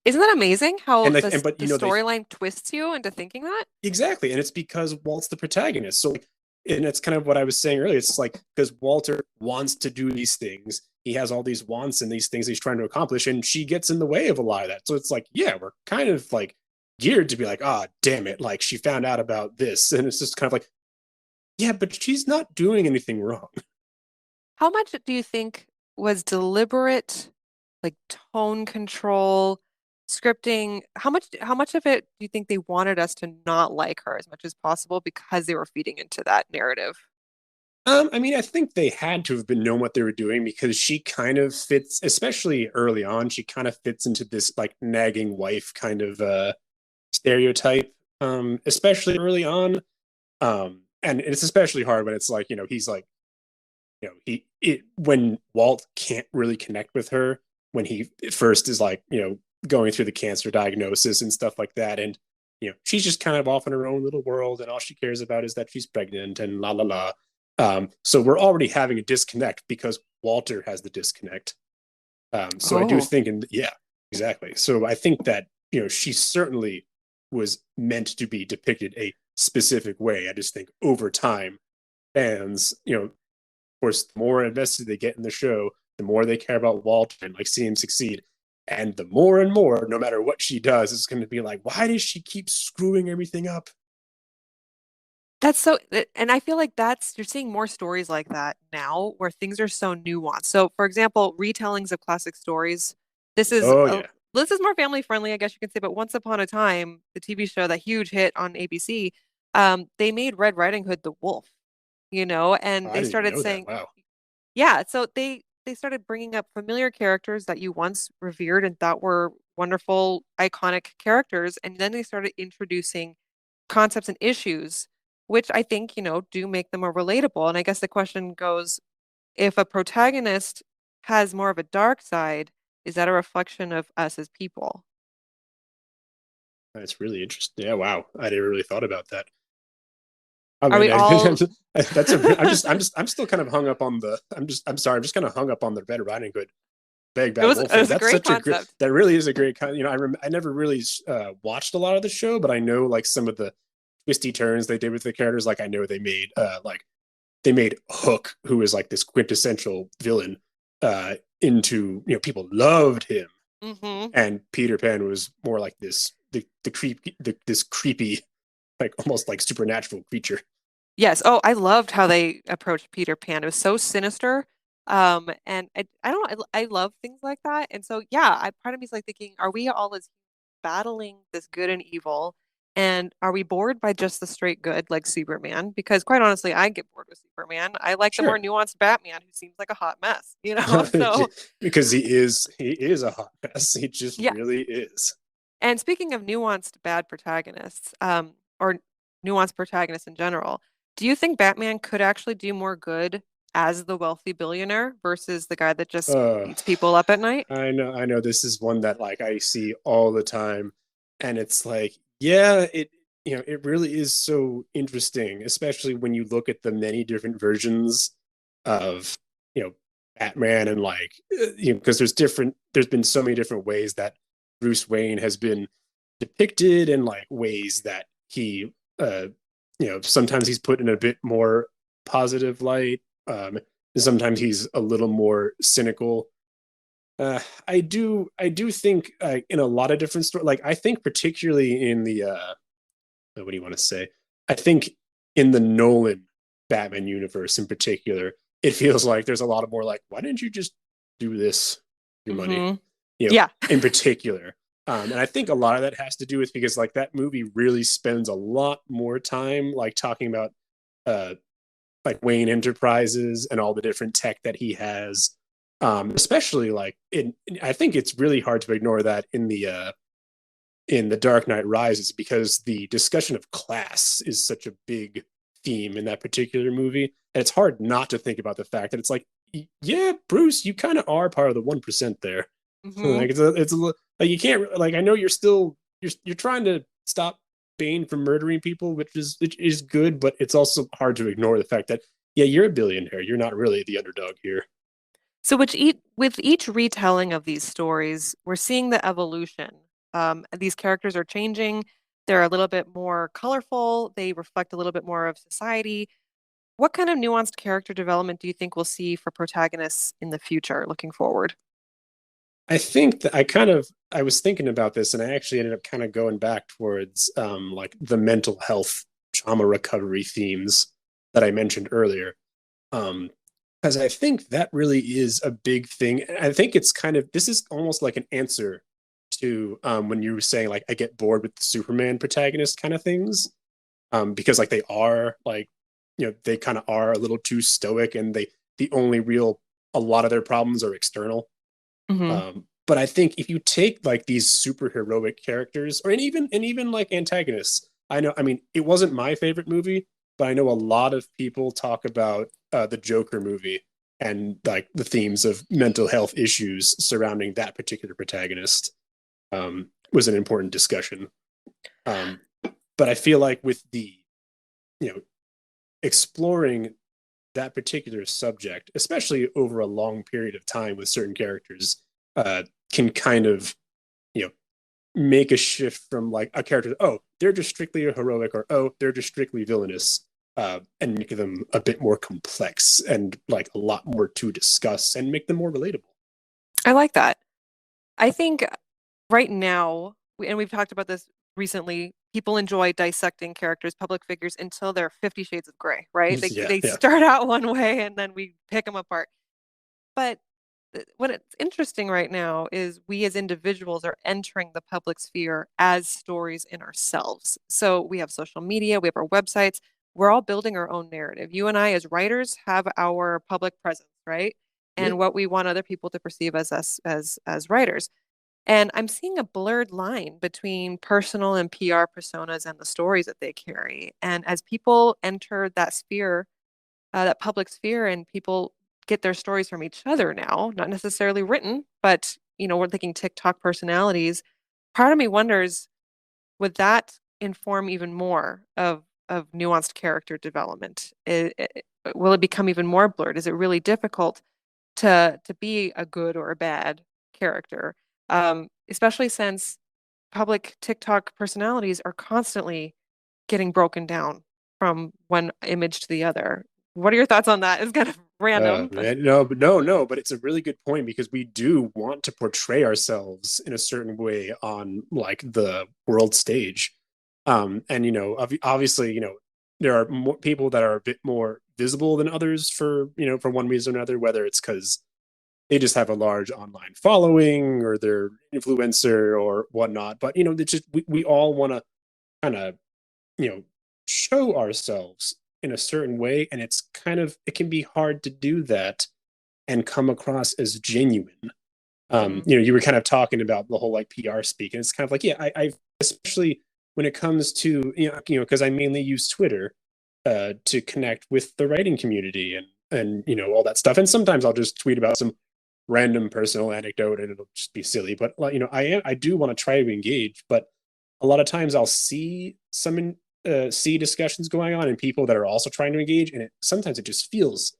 Isn't that amazing how And like, and but the they storyline twists you into thinking that? exactly, and it's because Walt's the protagonist. So, like, and it's kind of what I was saying earlier. It's like because Walter wants to do these things, he has all these wants and these things he's trying to accomplish, and she gets in the way of a lot of that. So it's like, yeah, we're kind of like geared to be like, ah, oh, damn it, like she found out about this, and it's just kind of like, yeah, but she's not doing anything wrong. How much do you think was deliberate, like tone control, scripting? How much of it do you think they wanted us to not like her as much as possible because they were feeding into that narrative? I mean, I think they had to have been known what they were doing because she kind of fits, especially early on, she kind of fits into this like nagging wife kind of stereotype, especially early on. And it's especially hard when it's like, he's like, when Walt can't really connect with her when he first is like, going through the cancer diagnosis and stuff like that. And, she's just kind of off in her own little world, and all she cares about is that she's pregnant and la la la. So we're already having a disconnect because Walter has the disconnect. So I do Oh, think, and yeah, exactly. So I think that, she certainly was meant to be depicted a specific way. I just think over time, fans, of course, the more invested they get in the show, the more they care about Walter and like see him succeed. And the more and more, no matter what she does, it's going to be like, why does she keep screwing everything up? that's so, and I feel like you're seeing more stories like that now where things are so nuanced. So, for example, retellings of classic stories. This is Oh a, yeah, this is more family friendly, I guess you could say. But Once Upon a Time, the TV show, that huge hit on ABC, they made Red Riding Hood the wolf, and I they didn't even started know that. saying, Wow. yeah, so they started bringing up familiar characters that you once revered and thought were wonderful, iconic characters, and then they started introducing concepts and issues, which I think, do make them more relatable. And I guess the question goes, if a protagonist has more of a dark side, is that a reflection of us as people? That's really interesting. Yeah, wow. I never really thought about that. I Are mean, we all that's a. I'm still kind of hung up on the. I'm sorry. I'm just kind of hung up on the Red Riding Hood Big it Bad was Wolf it thing. was a That's great such a great. concept. That really is a great kind. I never really watched a lot of the show, but I know like some of the twisty turns they did with the characters. Like I know they made Hook, who is like this quintessential villain, into people loved him, Hmm. and Peter Pan was more like this creepy, like almost like supernatural creature. Yes. Oh, I loved how they approached Peter Pan. It was so sinister. And I don't know, I love things like that. And so, yeah, part of me is like thinking, are we all as battling this good and evil? And are we bored by just the straight good like Superman? Because quite honestly, I get bored with Superman. I like the more Sure. nuanced Batman who seems like a hot mess? So, Because he is a hot mess. He just yeah. really is. And speaking of nuanced bad protagonists, or nuanced protagonists in general, do you think Batman could actually do more good as the wealthy billionaire versus the guy that just Uh, beats people up at night? I know this is one that like I see all the time, and it's like, yeah, it really is so interesting, especially when you look at the many different versions of you know Batman, and like because there's been so many different ways that Bruce Wayne has been depicted, and like ways that he sometimes he's put in a bit more positive light, sometimes he's a little more cynical. I do think in a lot of different stories, like I think particularly in the what do you want to say? I think in the Nolan Batman universe in particular, it feels like there's a lot of more like, why didn't you just do this for your money? Hmm. Yeah. In particular. And I think a lot of that has to do with because like that movie really spends a lot more time like talking about uh like Wayne Enterprises and all the different tech that he has. Especially like I think it's really hard to ignore that in the in The Dark Knight Rises, because the discussion of class is such a big theme in that particular movie. And it's hard not to think about the fact that it's like, yeah, Bruce, you kind of are part of the 1% there. Hmm. Like it's a like you can't like I know you're still you're trying to stop Bane from murdering people, which is good, but it's also hard to ignore the fact that yeah, you're a billionaire. You're not really the underdog here. So, with each retelling of these stories, we're seeing the evolution. These characters are changing. They're a little bit more colorful. They reflect a little bit more of society. What kind of nuanced character development do you think we'll see for protagonists in the future, looking forward? I think that I was thinking about this, and I actually ended up kind of going back towards like the mental health trauma recovery themes that I mentioned earlier. Um, because I think that really is a big thing. I think it's kind of this is almost like an answer to when you were saying like I get bored with the Superman protagonist kind of things. Because like they are like they kind of are a little too stoic, and the only real a lot of their problems are external. Hmm. But I think if you take like these super heroic characters, or and even like antagonists, I mean, it wasn't my favorite movie, but I know a lot of people talk about the Joker movie and like the themes of mental health issues surrounding that particular protagonist was an important discussion. Um, but I feel like with the you know exploring that particular subject, especially over a long period of time with certain characters, can kind of you know make a shift from like a character, oh, they're just strictly heroic, or oh, they're just strictly villainous, and make them a bit more complex and like a lot more to discuss and make them more relatable. I like that. I think right now, and we've talked about this recently, people enjoy dissecting characters, public figures, until they're 50 shades of gray, right? They Yeah, they yeah, start out one way and then we pick them apart. But what it's interesting right now is we as individuals are entering the public sphere as stories in ourselves. So we have social media, we have our websites, we're all building our own narrative. You and I, as writers, have our public presence, right? And yep. what we want other people to perceive as us as writers. And I'm seeing a blurred line between personal and PR personas and the stories that they carry. And as people enter that sphere, that public sphere, and people get their stories from each other now, not necessarily written, but we're thinking TikTok personalities. Part of me wonders, would that inform even more of nuanced character development? Will it become even more blurred? Is it really difficult to be a good or a bad character? Especially since public TikTok personalities are constantly getting broken down from one image to the other. What are your thoughts on that? It's kind of random, but Man, no, but no, but it's a really good point because we do want to portray ourselves in a certain way on like the world stage. And obviously, there are more people that are a bit more visible than others for, for one reason or another, whether it's because they just have a large online following or they're influencer or whatnot. But, it's just, we all want to kind of, you know, show ourselves in a certain way. And it can be hard to do that and come across as genuine. mhm. You were kind of talking about the whole like PR speak, and it's kind of like, yeah, I especially when it comes to because I mainly use Twitter to connect with the writing community and all that stuff. And sometimes I'll just tweet about some random personal anecdote and it'll just be silly. But like, I do want to try to engage, but a lot of times I'll see discussions going on and people that are also trying to engage, and sometimes it just feels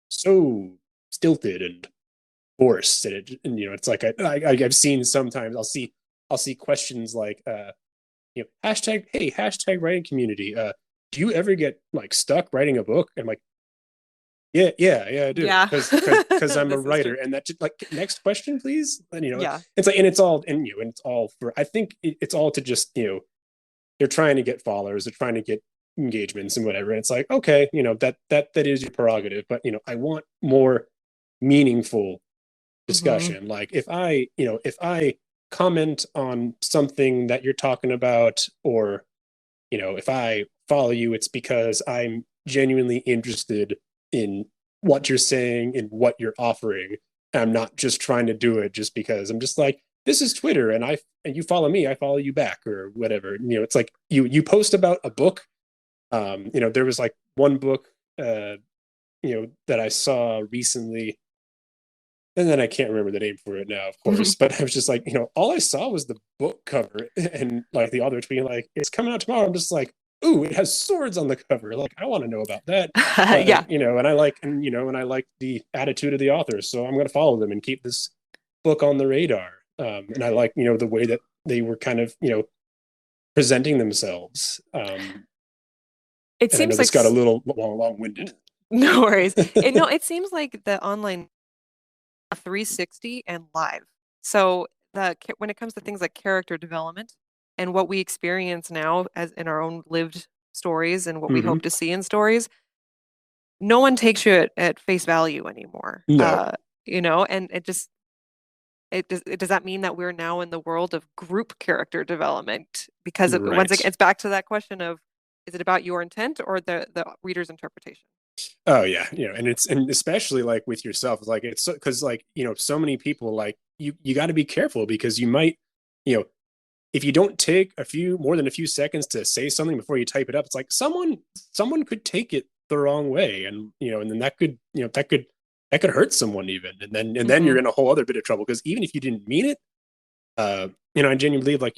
so stilted and forced, and it's like I've seen sometimes I'll see questions like hashtag hey hashtag writing community, do you ever get like stuck writing a book? And I'm like, yeah, I do, Yeah, because I'm a this is writer, true. and that just like next question please. And Yeah. it's like, and it's all and it's all for, I think it's all to just they're trying to get followers, they're trying to get engagements and whatever. And it's like, okay, that is your prerogative, but I want more meaningful Hmm. discussion. Like if I comment on something that you're talking about, or if I follow you, it's because I'm genuinely interested in what you're saying and what you're offering. I'm not just trying to do it just because I'm just like, this is Twitter, and you follow me, I follow you back, or whatever. It's like you post about a book. There was like one book, that I saw recently, and then I can't remember the name for it now, of course. But I was just like, all I saw was the book cover, and like the author tweeting like, "It's coming out tomorrow." I'm just like, "Ooh, it has swords on the cover. Like, I want to know about that." Yeah. And I like the attitude of the author, so I'm going to follow them and keep this book on the radar. And I like, the way that they were kind of, presenting themselves. It seems like this got a little long-winded. No worries. It seems like the online 360 and live. So when it comes to things like character development and what we experience now as in our own lived stories and what we hope to see in stories, no one takes you at face value anymore. No. And does that mean that we're now in the world of group character development? Because once again, it's back to that question of, is it about your intent or the reader's interpretation? Oh yeah, and especially like with yourself, like it's because like so many people, like you got to be careful, because you might, if you don't take more than a few seconds to say something before you type it up, it's like someone could take it the wrong way, and and then that could hurt someone even, and then you're in a whole other bit of trouble, because even if you didn't mean it, I genuinely believe, like,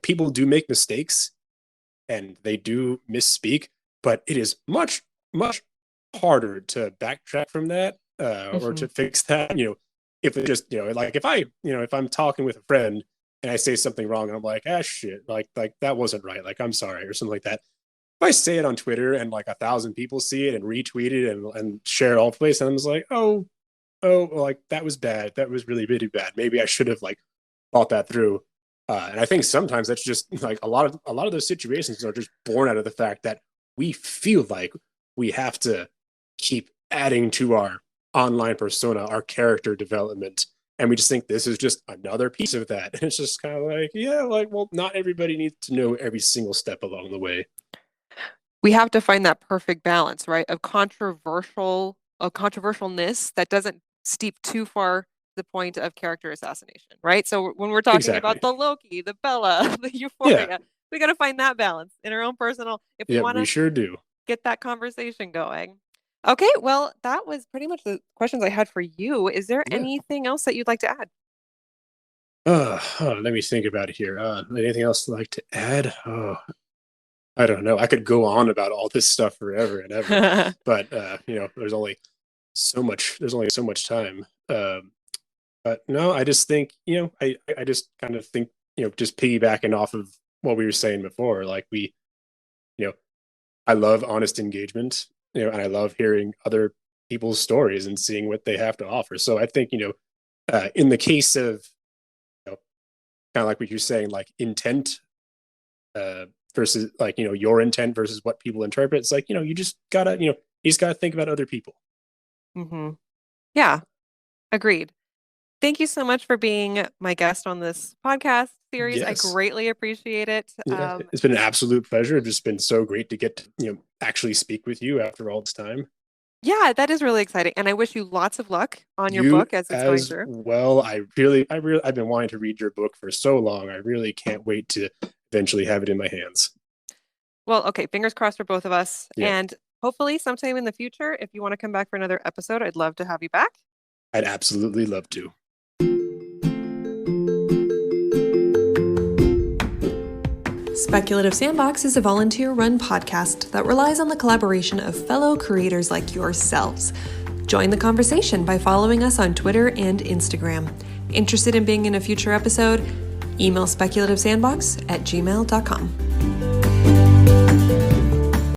people do make mistakes and they do misspeak, but it is much harder to backtrack from that, or to fix that. If it just, like if I'm talking with a friend and I say something wrong and I'm like, shit, like that wasn't right, like I'm sorry, or something like that. If I say it on Twitter and like 1,000 people see it and retweet it and share it all the place, and I'm just like, oh, like that was bad, that was really really bad, maybe I should have like thought that through. And I think sometimes that's just like a lot of those situations are just born out of the fact that we feel like we have to keep adding to our online persona, our character development, and we just think this is just another piece of that. And it's just kind of like, yeah, like, well, not everybody needs to know every single step along the way. We have to find that perfect balance, right? Of controversialness that doesn't steep too far the point of character assassination, right? So when we're talking about the Loki, the Bella, the Euphoria, we got to find that balance in our own personal, if we want to sure do get that conversation going. Okay, well, that was pretty much the questions I had for you. Is there anything else that you'd like to add? Let me think about it here. Anything else I'd like to add? I don't know. I could go on about all this stuff forever and ever, but there's only so much time. But no, I just think, I just kind of think, just piggybacking off of what we were saying before, like I love honest engagement, and I love hearing other people's stories and seeing what they have to offer. So I think, in the case of, kind of like what you're saying, like intent, versus like, your intent versus what people interpret. It's like, you just gotta think about other people. Yeah, agreed. Thank you so much for being my guest on this podcast series. Yes. I greatly appreciate it. Yeah, it's been an absolute pleasure. It's just been so great to get to, actually speak with you after all this time. Yeah, that is really exciting. And I wish you lots of luck on your book as it's going through. Well, I've been wanting to read your book for so long. I really can't wait to eventually have it in my hands. Well, okay, fingers crossed for both of us. Yeah. And hopefully sometime in the future, if you want to come back for another episode, I'd love to have you back. I'd absolutely love to. Speculative Sandbox is a volunteer-run podcast that relies on the collaboration of fellow creators like yourselves. Join the conversation by following us on Twitter and Instagram. Interested in being in a future episode? Email speculativesandbox@gmail.com.